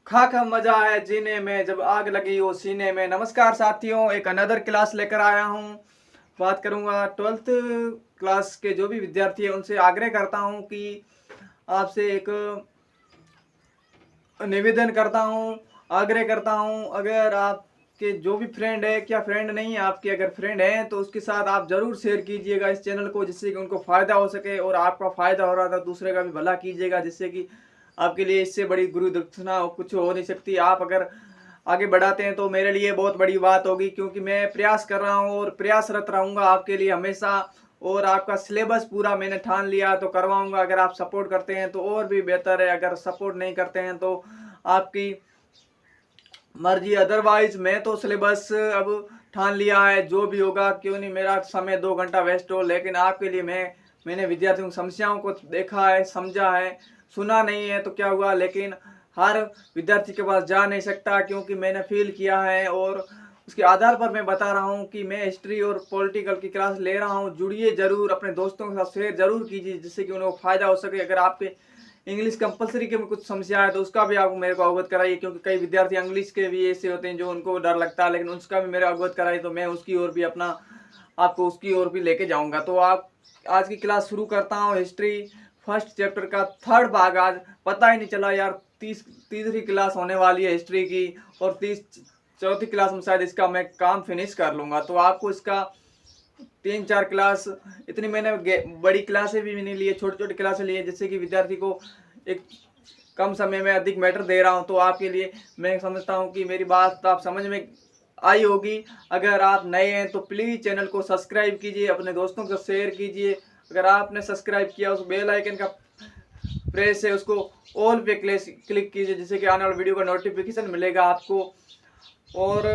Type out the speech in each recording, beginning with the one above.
खा मजा है जीने में जब आग लगी हो सीने में। नमस्कार साथियों, एक अनदर क्लास लेकर आया हूँ। बात करूँगा 12th क्लास के जो भी विद्यार्थी है उनसे आग्रह करता हूँ कि आपसे एक निवेदन करता हूँ, आग्रह करता हूँ, अगर आपके जो भी फ्रेंड है, क्या फ्रेंड नहीं है आपके, अगर फ्रेंड है तो उसके साथ आप ज़रूर शेयर कीजिएगा इस चैनल को, जिससे कि उनको फ़ायदा हो सके और आपका फ़ायदा हो रहा था दूसरे का भी भला कीजिएगा, जिससे कि आपके लिए इससे बड़ी गुरु दक्षिणा कुछ हो नहीं सकती। आप अगर आगे बढ़ाते हैं तो मेरे लिए बहुत बड़ी बात होगी, क्योंकि मैं प्रयास कर रहा हूँ और प्रयासरत रहूँगा आपके लिए हमेशा। और आपका सिलेबस पूरा मैंने ठान लिया तो करवाऊँगा। अगर आप सपोर्ट करते हैं तो और भी बेहतर है, अगर सपोर्ट नहीं करते हैं तो आपकी मर्जी। अदरवाइज मैं तो सिलेबस अब ठान लिया है, जो भी होगा क्यों नहीं मेरा समय 2 घंटा वेस्ट हो, लेकिन आपके लिए मैंने विद्यार्थियों की समस्याओं को देखा है, समझा है, सुना नहीं है तो क्या हुआ, लेकिन हर विद्यार्थी के पास जा नहीं सकता, क्योंकि मैंने फील किया है और उसके आधार पर मैं बता रहा हूँ कि मैं हिस्ट्री और पॉलिटिकल की क्लास ले रहा हूँ। जुड़िए जरूर, अपने दोस्तों के साथ शेयर जरूर कीजिए, जिससे कि उन्हें फायदा हो सके। अगर आपके इंग्लिश कंपलसरी के में कुछ समस्या है तो उसका भी आप मेरे को अवगत कराइए, क्योंकि कई विद्यार्थी इंग्लिश के भी ऐसे होते हैं जो उनको डर लगता है, लेकिन उसका भी मेरे अवगत कराइए तो मैं उसकी ओर भी आपको उसकी ओर भी लेके जाऊंगा। तो आप आज की क्लास शुरू करता हूँ। हिस्ट्री फर्स्ट चैप्टर का 3rd भाग। आज पता ही नहीं चला यार, तीसरी क्लास होने वाली है हिस्ट्री की, और चौथी क्लास में शायद इसका मैं काम फिनिश कर लूंगा। तो आपको इसका 3-4 क्लास, इतनी मैंने बड़ी क्लासें भी नहीं ली है, छोटी छोटी क्लासें ली है, जिससे कि विद्यार्थी को एक कम समय में अधिक मैटर दे रहा हूं। तो आपके लिए मैं समझता हूं कि मेरी बात आप समझ में आई होगी। अगर आप नए हैं तो प्लीज़ चैनल को सब्सक्राइब कीजिए, अपने दोस्तों को शेयर कीजिए। अगर आपने सब्सक्राइब किया, उस बेल आइकन का प्रेस है उसको ऑल पे क्लिक कीजिए, जिससे कि आने वाले वीडियो का नोटिफिकेशन मिलेगा आपको। और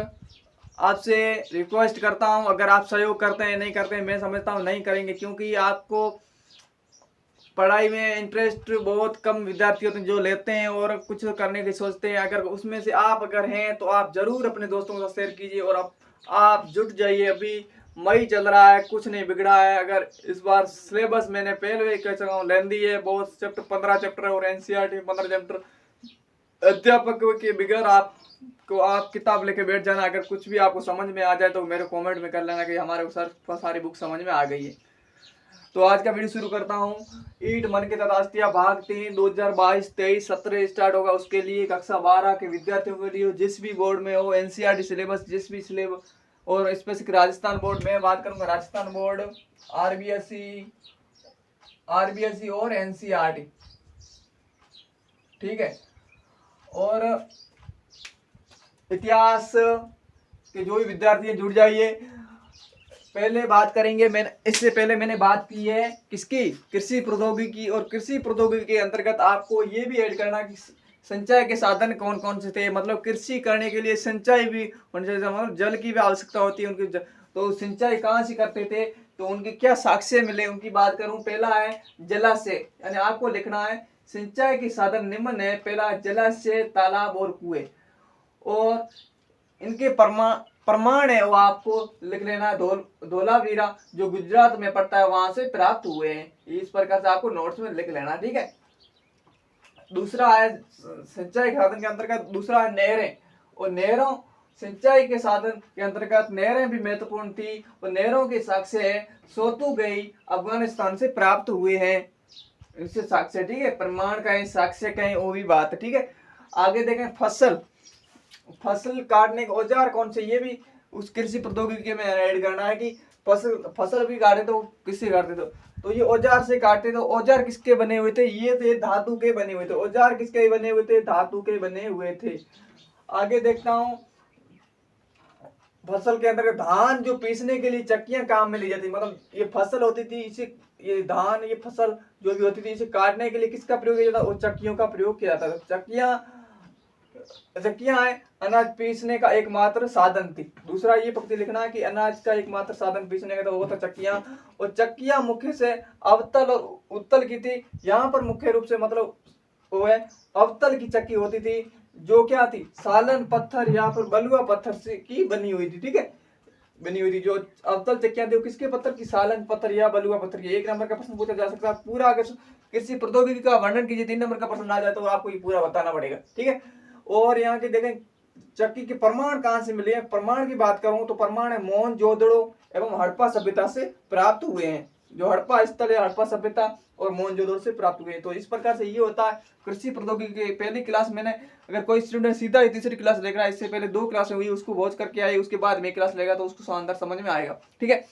आपसे रिक्वेस्ट करता हूं, अगर आप सहयोग करते हैं, नहीं करते हैं, मैं समझता हूं नहीं करेंगे, क्योंकि आपको पढ़ाई में इंटरेस्ट बहुत कम विद्यार्थी होते हैं जो लेते हैं और कुछ करने की सोचते हैं। अगर उसमें से आप अगर हैं तो आप जरूर अपने दोस्तों के साथ शेयर कीजिए और आप जुट जाइए। अभी मई चल रहा है, कुछ नहीं बिगड़ा है। अगर इस बार सिलेबस मैंने पहले कह चुका हूँ, लेंदी है बहुत, चैप्टर 15 चैप्टर है और एनसीईआरटी 15 चैप्टर। अध्यापक के बगैर आप किताब लेके बैठ जाना। अगर कुछ भी आपको समझ में आ जाए तो मेरे कमेंट में कर लेना कि हमारे सर सारी बुक समझ में आ गई है। तो आज का वीडियो शुरू करता हूँ। ईट मन के तथास्तिया भाग 3 2022-23 सत्र स्टार्ट होगा। उसके लिए कक्षा 12 के विद्यार्थियों के लिए जिस भी बोर्ड में हो, एनसीईआरटी सिलेबस जिस भी सिलेबस, और स्पेसिफिक राजस्थान बोर्ड में बात करूंगा, राजस्थान बोर्ड, आरबीएसई और एनसीईआरटी, ठीक है। और इतिहास के जो भी विद्यार्थी हैं जुड़ जाइए। पहले बात करेंगे, इससे पहले मैंने बात की है किसकी, कृषि प्रौद्योगिकी। और कृषि प्रौद्योगिकी के अंतर्गत आपको ये भी ऐड करना कि सिंचाई के साधन कौन कौन से थे। मतलब कृषि करने के लिए सिंचाई भी होनी चाहिए, मतलब जल की भी आवश्यकता होती है उनकी। तो सिंचाई कहाँ से करते थे, तो उनके क्या साक्ष्य मिले, उनकी बात करूं। पहला है जलाशय, यानी आपको लिखना है सिंचाई के साधन निम्न है। पहला जलाशय, तालाब और कुएं, और इनके प्रमाण है वो आपको लिख लेना है। धोलावीरा जो गुजरात में पड़ता है वहां से प्राप्त हुए हैं। इस प्रकार से आपको नोट्स में लिख लेना, ठीक है। दूसरा है सिंचाई के साधन के अंतर्गत, दूसरा है नहरें। और नहरों सिंचाई के साधन के अंतर्गत नहरें भी महत्वपूर्ण थी, और नहरों के साक्ष्य सोतुगई अफगानिस्तान से प्राप्त हुए हैं। इससे साक्ष्य, ठीक है, प्रमाण कहें साक्ष्य कहें वो भी बात, ठीक है। आगे देखें फसल काटने के औजार कौन से, ये भी उस कृषि प्रौद्योगिकी में ऐड करना है कि फसल भी काटे तो किससे काटते थे, तो ये औजार से काटते। तो औजार किसके बने हुए थे, ये थे धातु के बने हुए थे। औजार किसके बने हुए थे, धातु के बने हुए थे। आगे देखता हूं, फसल के अंदर धान जो पीसने के लिए चक्कियां काम में ली जाती, मतलब ये फसल होती थी, इसे ये धान ये फसल जो भी होती थी, इसे काटने के लिए किसका प्रयोग किया जाता, चक्कियों का प्रयोग किया जाता था। चक्कियां है अनाज पीसने का एकमात्र साधन थी। दूसरा ये पंक्ति लिखना है कि अनाज का एकमात्र साधन पीसने का तो वो था चक्कियां। और चक्कियां मुख्य से अवतल और उत्तल की थी। यहाँ पर मुख्य रूप से मतलब वो है अवतल की चक्की होती थी, जो क्या थी, सालन पत्थर या फिर बलुआ पत्थर से की बनी हुई थी, ठीक है, बनी हुई थी। जो अवतल चक्कियां थी वो किसके पत्थर की, सालन पत्थर या बलुआ पत्थर की। 1 नंबर का प्रश्न पूछा जा सकता है। पूरा अगर कृषि प्रौद्योगिकी का वर्णन कीजिए, 3 नंबर का प्रश्न आ जाए तो आपको ये पूरा बताना पड़ेगा, ठीक है। और यहाँ के देखें चक्की के प्रमाण कहाँ से मिले हैं। प्रमाण की बात करूं तो प्रमाण है मोहनजोदड़ो एवं हड़प्पा सभ्यता से प्राप्त हुए हैं। जो हड़प्पा स्थल है, हड़प्पा सभ्यता और मोहनजोदड़ो से प्राप्त हुए हैं। तो इस प्रकार से ये होता है कृषि प्रौद्योगिकी के पहली क्लास। मैंने अगर कोई स्टूडेंट सीधा ही तीसरी क्लास देख रहा है, इससे पहले 2 क्लास हुई, उसको वॉच करके आए, उसके बाद में क्लास लेगा तो उसको शानदार समझ में आएगा। ठीक है,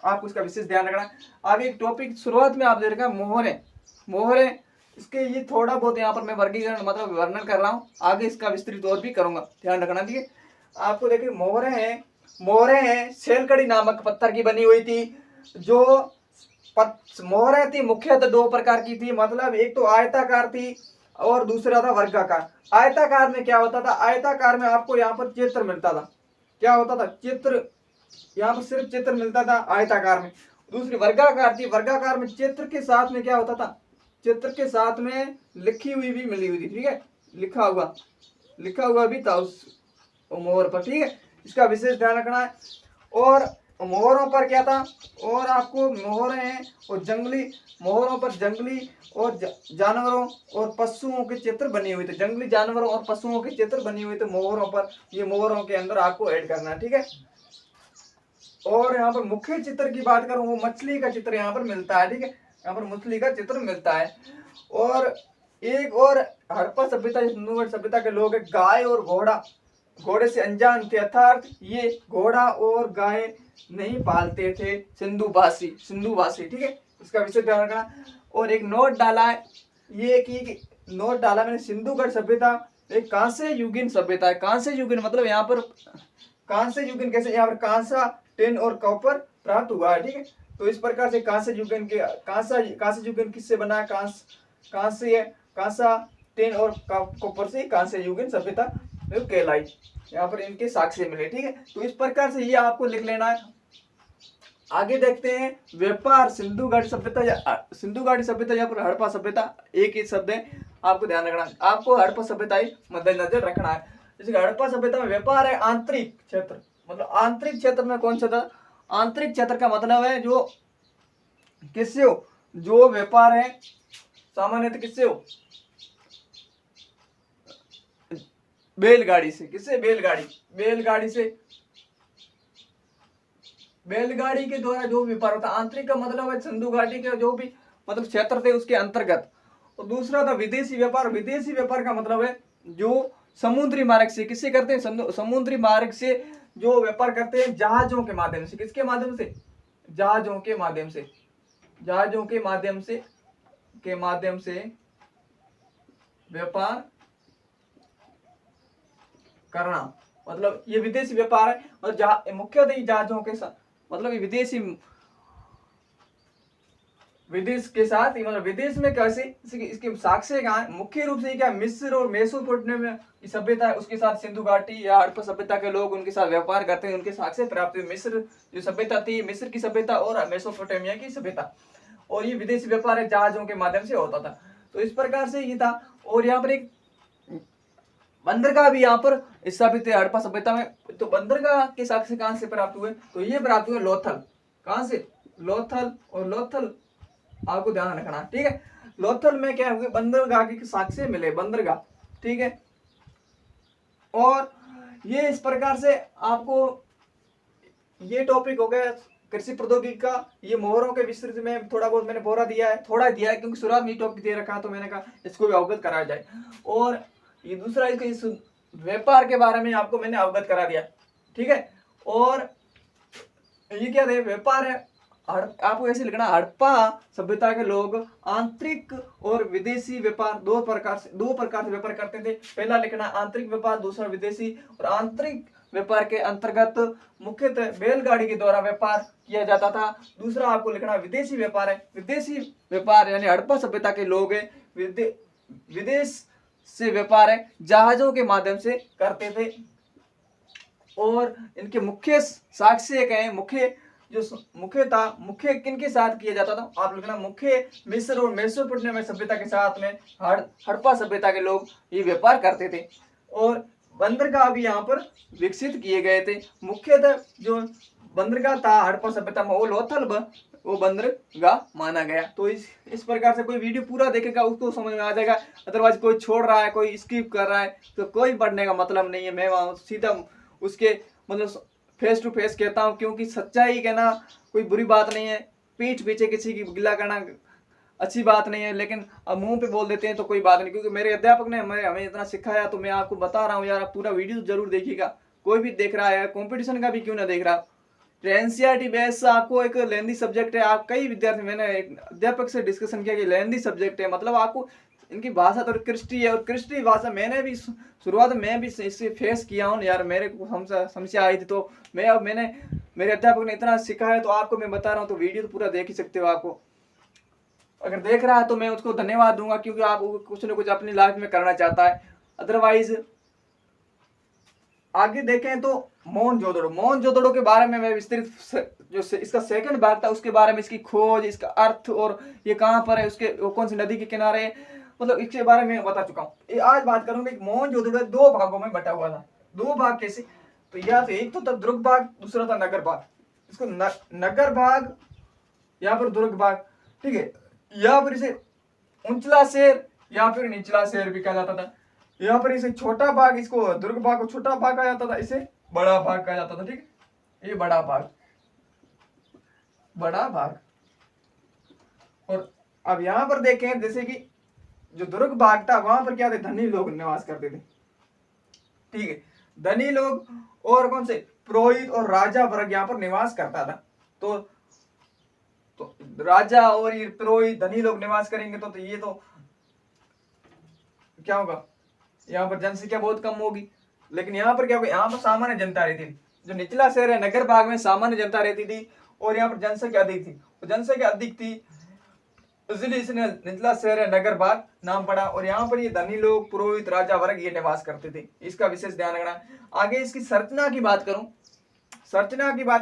आपको उसका विशेष ध्यान रखना है। आगे एक टॉपिक शुरुआत में आप देख रहे हैं मोहरे। मोहरे इसके ये थोड़ा बहुत यहाँ पर मैं वर्गीकरण मतलब वर्णन कर रहा हूँ, आगे इसका विस्तृत और भी करूंगा, ध्यान रखना। ठीक है, आपको देखिए मोहरे हैं, मोहरे हैं सेलकड़ी नामक पत्थर की बनी हुई थी। जो मोहरे थी मुख्यतः 2 प्रकार की थी, मतलब एक तो आयताकार थी और दूसरा था वर्गाकार। आयताकार में क्या होता था, आयताकार में आपको यहाँ पर चित्र मिलता था। क्या होता था, चित्र, यहाँ पर सिर्फ चित्र मिलता था आयताकार में। दूसरी वर्गाकार थी, वर्गाकार में चित्र के साथ में क्या होता था, चित्र के साथ में लिखी हुई भी मिली हुई थी। ठीक है, लिखा हुआ भी था उस मोहर पर। ठीक है, इसका विशेष ध्यान रखना है। और मोहरों पर क्या था, और आपको मोहर हैं और जंगली, मोहरों पर जंगली और जानवरों और पशुओं के चित्र बने हुए थे। जंगली जानवरों और पशुओं के चित्र बने हुए थे मोहरों पर। ये मोहरों के अंदर आपको ऐड करना है। ठीक है, और यहाँ पर मुख्य चित्र की बात करूं, वो मछली का चित्र यहाँ पर मिलता है। ठीक है, यहाँ पर मछली का चित्र मिलता है। और एक और हड़प्पा सभ्यता, सिंधुघाटी सभ्यता के लोग है गाय और घोड़ा, घोड़े से अनजान थे, अर्थात ये घोड़ा और गाय नहीं पालते थे सिंधुवासी। ठीक है, इसका विशेष ध्यान रखना। और एक नोट डाला है, ये कि नोट डाला मैंने, सिंधुघाटी सभ्यता एक कांस्य युगीन सभ्यता है। कांस्य युगीन मतलब यहाँ पर कांस्य युगीन कैसे, यहाँ पर कांसा, टिन और कॉपर प्राप्त हुआ है। ठीक है, तो इस प्रकार से कांस्य युगीन के कांस्य युगीन किससे बना है, कांसा, टिन और कॉपर से कांस्य युगीन सभ्यता कहलाई। यहाँ पर इनके साक्ष्य मिले। ठीक है, तो इस प्रकार से ये आपको लिख लेना है। आगे देखते हैं व्यापार, सिंधुघाटी सभ्यता या फिर हड़प्पा सभ्यता एक ही शब्द है, आपको ध्यान रखना है। आपको हड़प्पा सभ्यता ही मद्देनजर रखना है। जैसे हड़प्पा सभ्यता में व्यापार है आंतरिक क्षेत्र, मतलब आंतरिक क्षेत्र में कौन सा था, आंतरिक क्षेत्र का मतलब है जो किससे हो, जो व्यापार है सामान्यतः किससे हो, बैलगाड़ी से। किससे, बैलगाड़ी के द्वारा जो व्यापार होता है। आंतरिक का मतलब है सिंधुघाटी के जो भी मतलब क्षेत्र थे उसके अंतर्गत। और दूसरा था विदेशी व्यापार। विदेशी व्यापार का मतलब है जो समुद्री मार्ग से, किससे करते हैं, समुद्री मार्ग से जो व्यापार करते हैं जहाजों के माध्यम से। किसके माध्यम से, जहाजों के माध्यम से व्यापार करना, मतलब ये विदेशी व्यापार है। और मुख्यतः जहाजों के साथ, मतलब विदेश के साथ, मतलब विदेश में कैसे, इसके साक्ष्य कहाँ है, मुख्य रूप से क्या, मिस्र और मेसोपोटामिया की सभ्यता है, उसके साथ सिंधुघाटी या हड़प्पा सभ्यता के लोग उनके साथ व्यापार करते हैं, उनके साक्ष्य प्राप्त हुए। मिस्र जो सभ्यता थी, मिस्र की सभ्यता और मेसोपोटामिया की सभ्यता, और ये विदेशी व्यापार है जहाजों के माध्यम से होता था। तो इस प्रकार से ये था। और यहाँ पर एक बंदरगाह भी यहाँ पर स्थापित है हड़प्पा सभ्यता में। तो बंदरगाह के साक्ष्य कहाँ से प्राप्त हुए, तो ये प्राप्त हुए लोथल। कहाँ से, लोथल। और लोथल आपको ध्यान रखना। ठीक है, लोथल में क्या हुए, बंदरगाह के साक्ष्य मिले, बंदरगाह। ठीक है, और ये इस प्रकार से आपको ये टॉपिक हो गया कृषि प्रौद्योगिकी का। ये मोहरों के विस्तृत में थोड़ा बहुत मैंने बोरा दिया है, क्योंकि शुरुआत में टॉपिक दे रखा है, तो मैंने कहा इसको भी अवगत कराया जाए। और ये दूसरा इस व्यापार के बारे में आपको मैंने अवगत करा दिया। ठीक है, और ये क्या है, व्यापार है। आपको ऐसे लिखना, हड़प्पा सभ्यता के लोग आंतरिक और विदेशी व्यापार दो प्रकार से व्यापार करते थे। पहला लिखना आंतरिक व्यापार, दूसरा विदेशी। और आंतरिक व्यापार के अंतर्गत मुख्यतः बैलगाड़ी के द्वारा व्यापार किया जाता था। दूसरा आपको लिखना विदेशी व्यापार है। विदेशी व्यापार यानी हड़प्पा सभ्यता के लोग विदेश से व्यापार है जहाजों के माध्यम से करते थे। और इनके मुख्य साक्ष्य कहें, मुख्य किनके साथ किया जाता था, आप लिखना मुख्य मिस्र और मेसोपोटामिया सभ्यता के साथ में हड़प्पा सभ्यता के लोग ये व्यापार करते थे। और बंदरगाह भी यहाँ पर विकसित किए गए थे। मुख्यतः जो बंदरगाह था हड़प्पा सभ्यता में वो लोथल वो बंदरगाह माना गया। तो इस प्रकार से कोई वीडियो पूरा देखेगा उसको समझ में आ जाएगा। अदरवाइज कोई छोड़ रहा है, कोई स्किप कर रहा है तो कोई पढ़ने का मतलब नहीं है। मैं वहाँ सीधा उसके मतलब फेस टू फेस कहता हूँ, क्योंकि सच्चाई कहना कोई बुरी बात नहीं है, पीठ पीछे किसी की गिला करना अच्छी बात नहीं है, लेकिन अब मुंह पे बोल देते हैं तो कोई बात नहीं, क्योंकि मेरे अध्यापक ने हमें इतना सिखाया। तो मैं आपको बता रहा हूँ यार, आप पूरा वीडियो जरूर देखिएगा। कोई भी देख रहा है, कंपटीशन का भी क्यों ना देख रहा। एनसीईआरटी बेस आपको एक लेंदी सब्जेक्ट है। आप कई विद्यार्थी, मैंने एक अध्यापक से डिस्कशन किया कि लेंदी सब्जेक्ट है, मतलब आपको इनकी भाषा तो कृष्टि है, और कृष्टि भाषा मैंने भी शुरुआत में भी इससे फेस किया हूँ यार। मेरे को समस्या आई थी, तो मैंने मेरे अध्यापक ने इतना सिखाया, तो आपको मैं बता रहा हूँ। तो वीडियो तो पूरा देख ही सकते हो। आपको अगर देख रहा है तो मैं उसको धन्यवाद दूंगा, क्योंकि आप कुछ न कुछ अपनी लाइफ में करना चाहता है। अदरवाइज आगे देखें तो मोहनजोदड़ो के बारे में मैं विस्तृत जो इसका सेकंड भाग था उसके बारे में, इसकी खोज, इसका अर्थ और ये कहाँ पर है, उसके कौन सी नदी के किनारे, मतलब इसके बारे में बता चुका हूँ। आज बात करूंगा कि मोहनजोदड़ो दो भागों में बटा हुआ था। दो भाग कैसे, तो या तो एक तो था दुर्ग भाग, दूसरा था नगर भाग। इसको नगर भाग या फिर दुर्ग भाग, ठीक है, या फिर इसे ऊंचला शेर या फिर निचला शेर भी कहा जाता था। यहाँ पर इसे छोटा भाग, इसको दुर्ग भाग को छोटा भाग कहा जाता था, इसे बड़ा भाग कहा जाता था, ठीक है। ये बड़ा भाग, बड़ा भाग। और अब यहाँ पर देखें, जैसे कि जो दुर्ग भाग था वहां पर क्या थे, धनी लोग निवास करते थे, ठीक है। धनी लोग और कौन से, पुरोहित और राजा वर्ग यहाँ पर निवास करता था। तो राजा और ये पुरोहित धनी लोग निवास करेंगे तो ये तो क्या होगा, यहाँ पर जनसंख्या बहुत कम होगी। लेकिन यहाँ पर क्या होगा, यहाँ पर सामान्य जनता रहती थी। जो निचला शहर है नगर भाग में सामान्य जनता रहती थी, और यहाँ पर जनसंख्या अधिक थी। तो जनसंख्या अधिक थी इसलिए इसने निचला शहर है नगर भाग नाम पड़ा। और यहाँ पर ये धनी लोग, पुरोहित, राजा वर्ग ये निवास करते थे। इसका विशेष ध्यान रखना। आगे इसकी संरचना की बात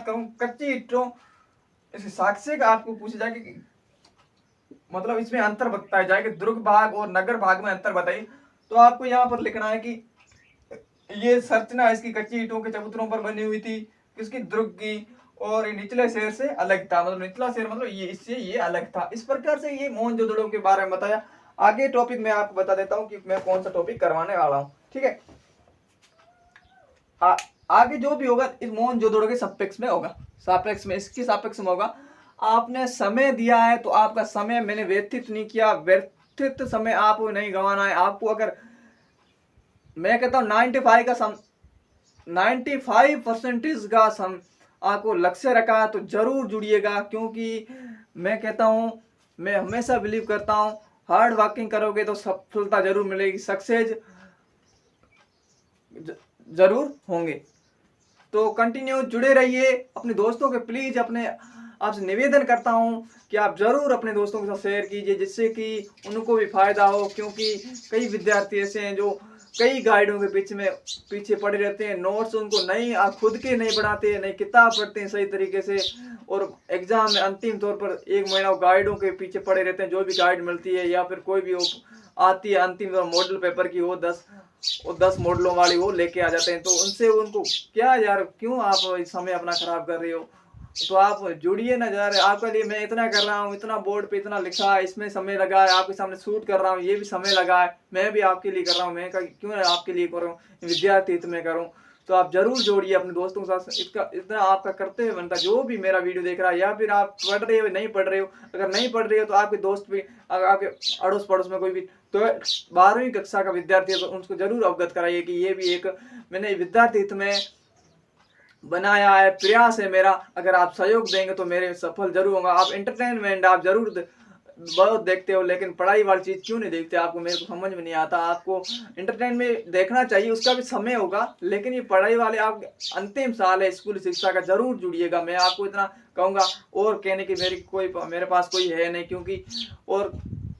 करूं, कच्ची ईंटों, इसके साक्ष्य का आपको पूछा जाए कि मतलब इसमें अंतर बताया जाए कि दुर्ग भाग और नगर भाग में अंतर बताइए, तो आपको यहाँ पर लिखना है कि ये संरचना इसकी कच्ची ईंटों के चबूतरों पर बनी हुई थी, किसकी, दुर्ग की, और ये निचले शहर से अलग था। मतलब निचला शहर मतलब ये इससे ये अलग था। इस प्रकार से ये मोहनजोदड़ो के बारे में बताया। आगे टॉपिक मैं आपको बता देता हूँ कि मैं कौन सा टॉपिक करवाने वाला हूँ, ठीक है। आगे जो भी होगा इस मोहनजोदड़ो के सापेक्ष में होगा, इसके सापेक्ष में होगा। आपने समय दिया है तो आपका समय मैंने व्यतीत नहीं किया, व्यतीत समय आपको नहीं गंवाना है। आपको अगर मैं कहता हूँ 95% का आपको लक्ष्य रखा तो जरूर जुड़िएगा, क्योंकि मैं कहता हूँ, मैं हमेशा बिलीव करता हूँ हार्ड वर्किंग करोगे तो सफलता जरूर मिलेगी, सक्सेस जरूर होंगे। तो कंटिन्यू जुड़े रहिए। अपने दोस्तों के प्लीज आपसे निवेदन करता हूं कि आप जरूर अपने दोस्तों के साथ शेयर कीजिए, जिससे कि उनको भी फायदा हो। क्योंकि कई विद्यार्थी ऐसे हैं जो कई गाइडों के पीछे पड़े रहते हैं, नोट्स उनको नहीं, आप खुद के नहीं बनाते हैं, नहीं किताब पढ़ते हैं सही तरीके से, और एग्जाम में अंतिम तौर पर 1 महीना गाइडों के पीछे पड़े रहते हैं। जो भी गाइड मिलती है या फिर कोई भी आती है अंतिम मॉडल पेपर की, वो 10 मॉडलों वाली वो लेके आ जाते हैं। तो उनसे उनको क्या यार, क्यों आप समय अपना खराब कर रहे हो। तो आप जुड़िए ना यार, आपके लिए मैं इतना कर रहा हूँ, इतना बोर्ड पे इतना लिखा है, इसमें समय लगा है, आपके सामने शूट कर रहा हूँ, ये भी समय लगा है, मैं भी आपके लिए कर रहा हूँ। मैं क्यों आपके लिए करूँ, विद्यार्थी हित में करूँ। तो आप जरूर जोड़िए अपने दोस्तों के साथ। इतना आपका करते हुए बनता, जो भी मेरा वीडियो देख रहा है, या फिर आप पढ़ रहे हो नहीं पढ़ रहे हो, अगर नहीं पढ़ रहे हो तो आपके दोस्त भी, आपके अड़ोस पड़ोस में कोई भी तो 12वीं कक्षा का विद्यार्थी है तो उनको जरूर अवगत कराइए कि ये भी एक मैंने विद्यार्थी हित में बनाया है, प्रयास है मेरा। अगर आप सहयोग देंगे तो मेरे सफल जरूर होगा। आप एंटरटेनमेंट आप जरूर बहुत देखते हो, लेकिन पढ़ाई वाली चीज क्यों नहीं देखते, आपको मेरे को समझ में नहीं आता। आपको एंटरटेनमेंट देखना चाहिए, उसका भी समय होगा, लेकिन ये पढ़ाई वाले आप अंतिम साल है स्कूल शिक्षा का, जरूर जुड़िएगा। मैं आपको इतना कहूंगा, और कहने की मेरे पास कोई है नहीं, क्योंकि और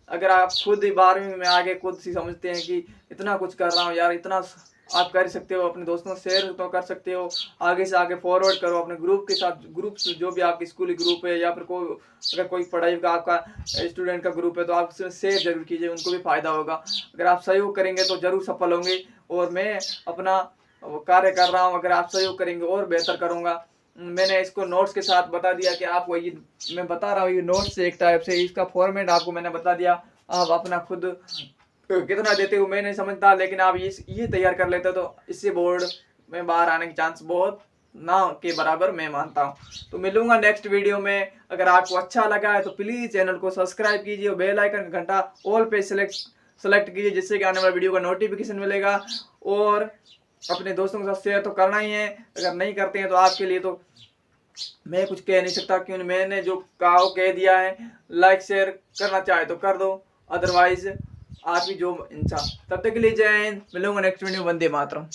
अगर आप खुद 12वीं में आगे खुद ही समझते हैं कि इतना कुछ कर रहा हूँ यार, इतना आप कर सकते हो, अपने दोस्तों से शेयर तो कर सकते हो, आगे से आगे फॉरवर्ड करो अपने ग्रुप के साथ। ग्रुप जो भी आपकी स्कूली ग्रुप है, या फिर अगर कोई पढ़ाई का आपका स्टूडेंट का ग्रुप है तो आप उसमें शेयर जरूर कीजिए, उनको भी फायदा होगा। अगर आप सहयोग करेंगे तो जरूर सफल होंगे, और मैं अपना कार्य कर रहा हूँ, अगर आप सहयोग करेंगे और बेहतर करूँगा। मैंने इसको नोट्स के साथ बता दिया कि आपको ये मैं बता रहा हूँ, ये नोट्स से एक टाइप से इसका फॉर्मेट आपको मैंने बता दिया। आप अपना खुद कितना देते हो मैं नहीं समझता, लेकिन आप ये तैयार कर लेते हो तो इससे बोर्ड में बाहर आने के चांस बहुत ना के बराबर मैं मानता हूँ। तो मिलूंगा नेक्स्ट वीडियो में। अगर आपको अच्छा लगा है तो प्लीज़ चैनल को सब्सक्राइब कीजिए और बेल आइकन घंटा ऑल पे सेलेक्ट कीजिए, जिससे कि आने वाले वीडियो का नोटिफिकेशन मिलेगा। और अपने दोस्तों के साथ शेयर तो करना ही है, अगर नहीं करते हैं तो आपके लिए तो मैं कुछ कह नहीं सकता, क्योंकि मैंने जो कहा वो कह दिया है। लाइक शेयर करना चाहे तो कर दो, अदरवाइज आप ही जो इंसान। तब तक के लिए जय हिंद, मिलूंगा नेक्स्ट वीडियो। वंदे मातरम।